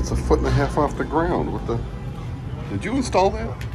That's 1.5 feet off the ground. What the? Did you install that?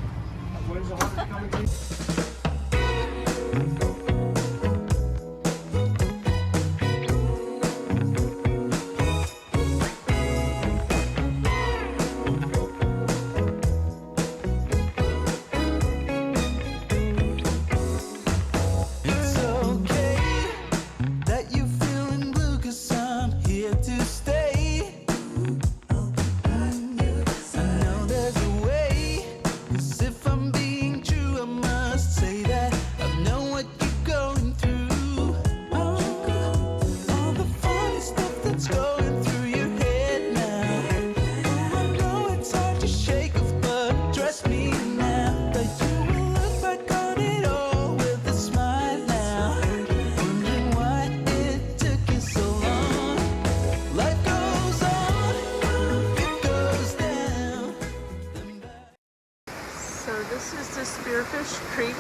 So this is the Spearfish Creek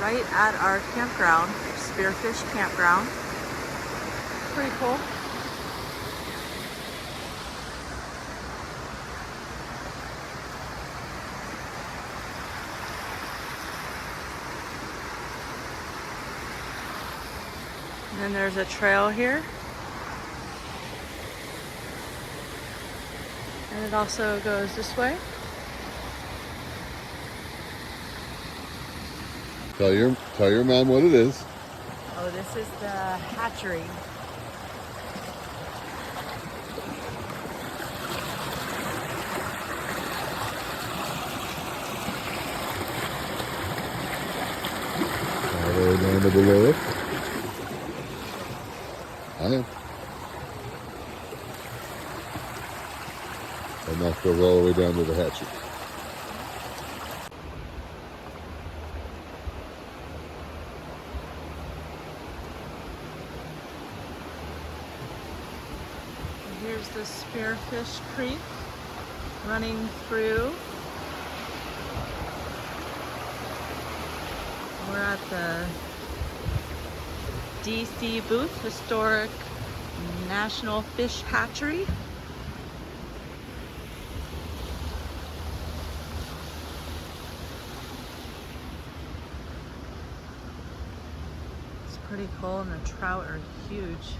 right at our campground, Spearfish Campground. Pretty cool. And then there's a trail here. And it also goes this way. Tell your mom what it is. Oh, this is the hatchery. All the way down to below it. I am. And that goes all the way down to the hatchery. Here's the Spearfish Creek running through. We're at the DC booth, Historic National Fish Hatchery. It's pretty cool, and the trout are huge.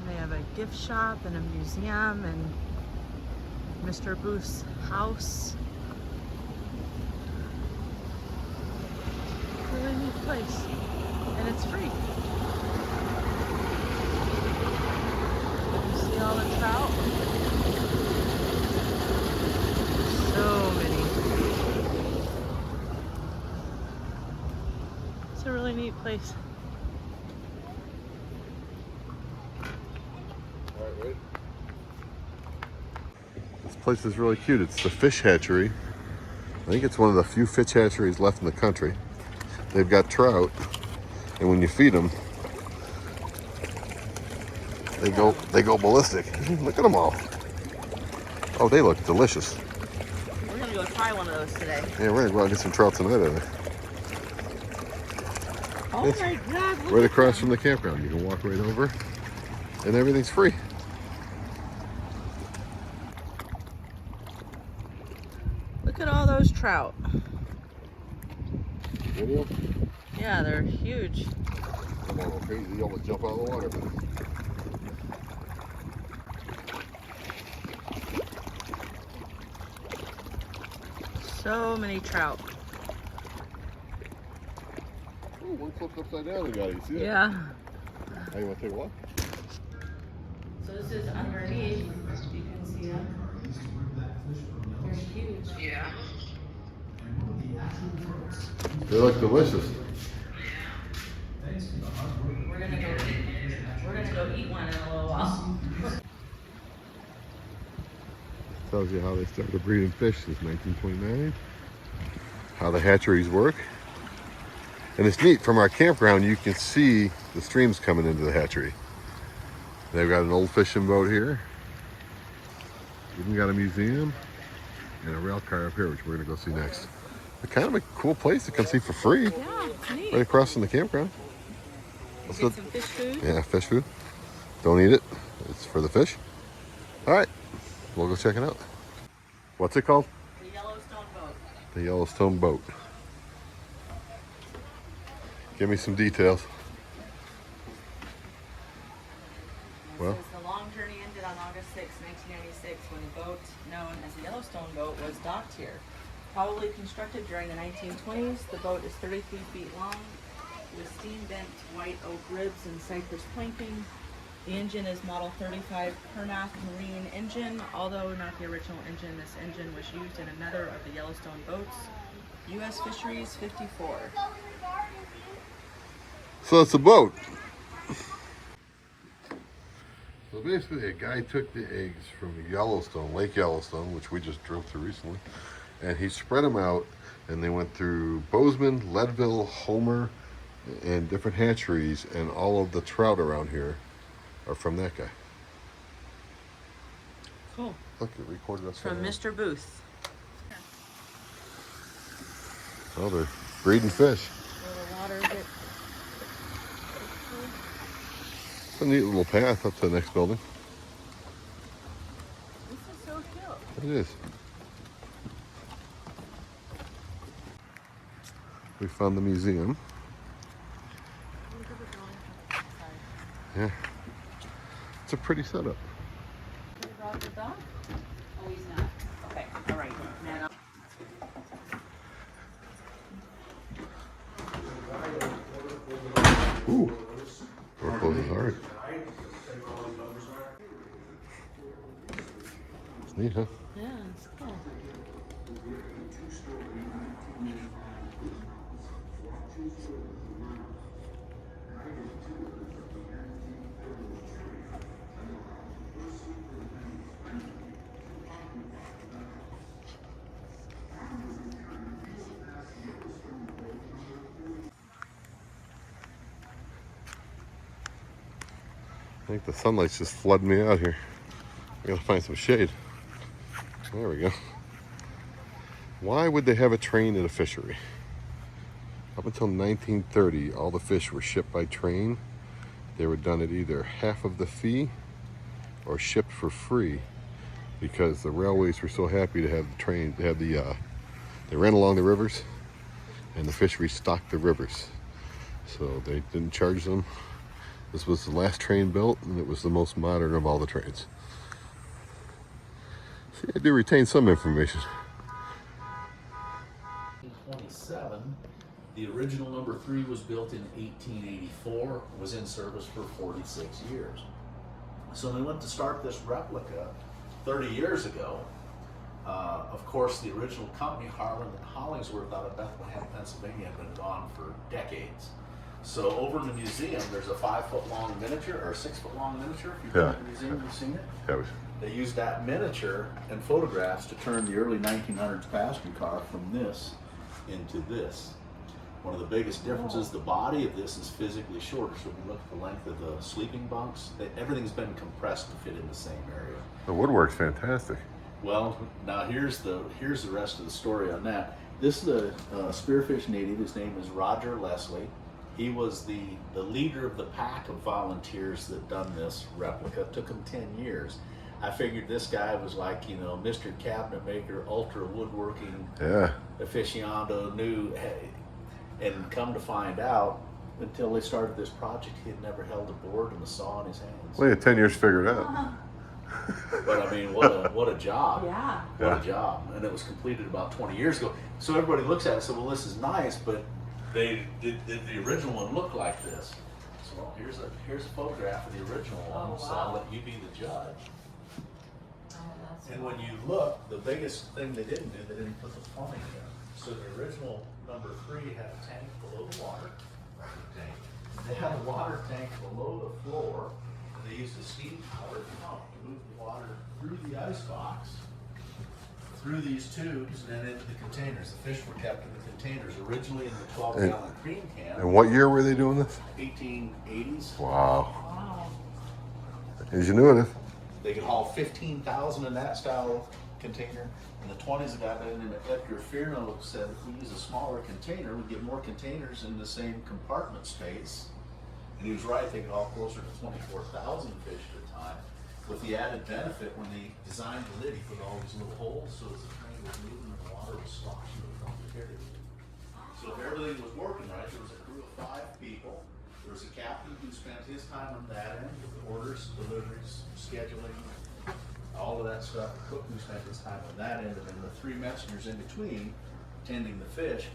They have a gift shop and a museum and Mr. Booth's house. Really neat place. And it's free. You see all the trout? So many. It's a really neat place. This place is really cute. It's the fish hatchery. I think it's one of the few fish hatcheries left in the country. They've got trout, and when you feed them, they go ballistic. Look at them all. Oh, they look delicious. We're gonna go try one of those today. Yeah, we're gonna go out and get some trout tonight, I think. Oh It's my God! Look right at across them. from the campground. You can walk right over, and everything's free. Look at all those trout. Video? Yeah, they're huge. Come on, okay? You almost jump out of the water. So many trout. Oh, one flipped upside down and got it. You see it? Yeah. Hey, you want to take a walk? So this is underneath. You can see them. They're huge. Yeah. They look delicious. We're gonna go eat one in a little while. Tells you how they started breeding fish since 1929. How the hatcheries work. And it's neat, from our campground you can see the streams coming into the hatchery. They've got an old fishing boat here. Even got a museum and a rail car up here, which we're gonna go see next. It's kind of a cool place to come see for free. Yeah, it's neat. Right across from the campground. Get some fish food. Yeah, fish food. Don't eat it. It's for the fish. All right, we'll go check it out. What's it called? The Yellowstone boat. The Yellowstone boat. Give me some details. Well, says the long journey ended on August 6, 1996, when the boat known as the Yellowstone boat was docked here. Probably constructed during the 1920s, the boat is 33 feet long with steam-bent white oak ribs and cypress planking. The engine is Model 35 Pernath Marine engine, although not the original engine. This engine was used in another of the Yellowstone boats, U.S. Fisheries 54. So it's a boat. So basically a guy took the eggs from Yellowstone, Lake Yellowstone, which we just drove through recently, and he spread them out, and they went through Bozeman, Leadville, Homer, and different hatcheries, and all of the trout around here are from that guy. Cool. Look, it recorded us. From Mr. Booth. Oh, they're breeding fish. Where the water gets... It's a neat little path up to the next building. This is so cute. It is. We found the museum. Yeah. It's a pretty setup. You brought the dog? Oh, he's not. Okay, all right. Now. Ooh. Door closes hard. It's neat, huh? Yeah, it's cool. I think the sunlight's just flooding me out here. I gotta find some shade. There we go. Why would they have a train at a fishery? Up until 1930, all the fish were shipped by train. They were done at either half of the fee or shipped for free because the railways were so happy to have the train, they ran along the rivers and the fishery stocked the rivers. So they didn't charge them. This was the last train built, and it was the most modern of all the trains. See, I do retain some information. 1927, the original number 3 was built in 1884, was in service for 46 years. So when we went to start this replica 30 years ago, of course the original company, Harlan and Hollingsworth out of Bethlehem, Pennsylvania, had been gone for decades. So over in the museum, there's a 5-foot long miniature, or a 6-foot long miniature. If you've been to the museum, you've seen it? Yeah, They used that miniature and photographs to turn the early 1900s passenger car from this into this. One of the biggest differences, the body of this is physically shorter. So if you look at the length of the sleeping bunks, everything's been compressed to fit in the same area. the woodwork's fantastic. Well, now here's the rest of the story on that. This is a Spearfish native. His name is Roger Leslie. He was the leader of the pack of volunteers that done this replica. It took him 10 years. I figured this guy was like, you know, Mr. Cabinet Maker, ultra woodworking aficionado, knew, and come to find out, until they started this project, he had never held a board and a saw in his hands. Well, he had 10 years figured out. But I mean, what a job. Yeah. What a job. And it was completed about 20 years ago. So everybody looks at it and says, well, this is nice, but did the original one look like this? So well, here's a photograph of the original one, so I'll let you be the judge. And when you look, the biggest thing they didn't do, they didn't put the plumbing in. So the original number 3 had a tank below the water tank. They had a water tank below the floor, and they used a steam powered pump to move the water through the ice box, through these tubes, and then into the containers. The fish were kept in the containers, originally in the 12-gallon cream can. And what year were they doing this? 1880s. Wow. Wow. Ingenuitive. They could haul 15,000 in that style container. In the 20s, a guy by the name of Edgar Fierno said, if we use a smaller container, we get more containers in the same compartment space, And he was right, they could haul closer to 24,000 fish at a time. With the added benefit, when they designed the lid, he put all these little holes so as the train was moving and the water was sloshing it from the carrier. So if everything was working right, there was a crew of 5 people. There was a captain who spent his time on that end with orders, deliveries, scheduling, all of that stuff. The cook who spent his time on that end, and then the 3 messengers in between tending the fish.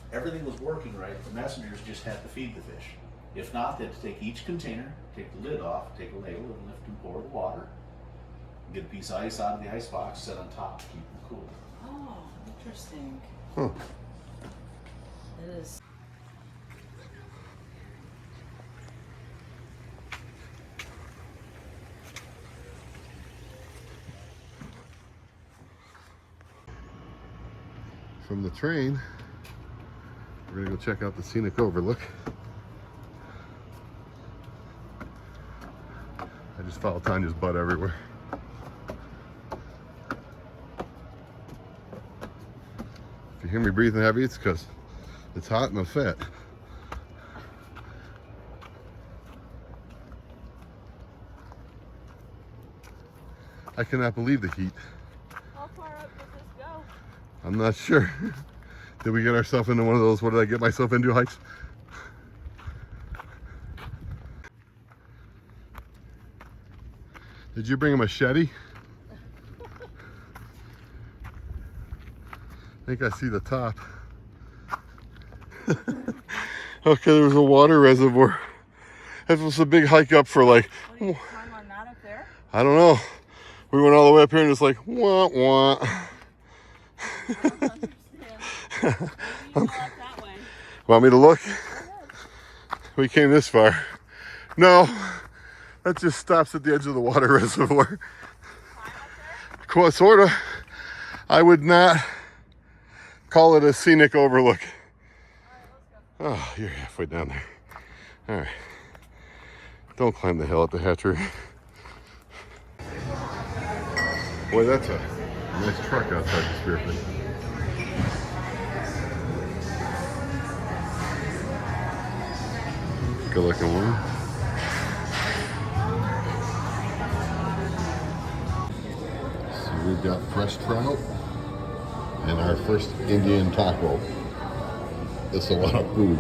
Everything was working right. The messengers just had to feed the fish. If not, they had to take each container, take the lid off, take a ladle and lift and pour the water, get a piece of ice out of the ice box, set on top to keep them cool. Oh, interesting. Huh. It is. From the train, we're gonna go check out the scenic overlook. I just followed Tanya's butt everywhere. If you hear me breathing heavy, it's because it's hot and I'm fat. I cannot believe the heat. How far up does this go? I'm not sure. Did we get ourselves into one of those, what did I get myself into hikes? Did you bring a machete? I think I see the top. Okay, there was a water reservoir. That was a big hike up for like, What do you climb on that up there? I don't know. We went all the way up here and it's like, wah, wah. I don't understand. Maybe you go up that way. Want me to look? We came this far. No, that just stops at the edge of the water reservoir. Climb up there? Sorta. I would not call it a scenic overlook. All right, let's go. Oh, you're halfway down there. All right. Don't climb the hill at the hatchery. Boy, that's a nice truck outside the Spearfish. Good looking one. So we've got fresh trout and our first Indian taco. It's a lot of food.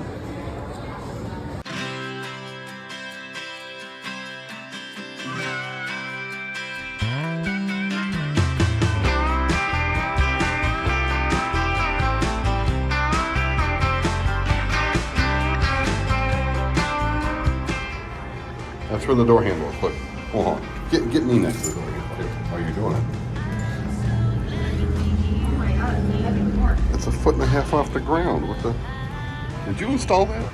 That's where the door handle is. Look, hold on. Get me next to the door handle. How are you doing it? Oh my god, it's a heavy board. It's 1.5 feet off the ground. What the? Did you install that?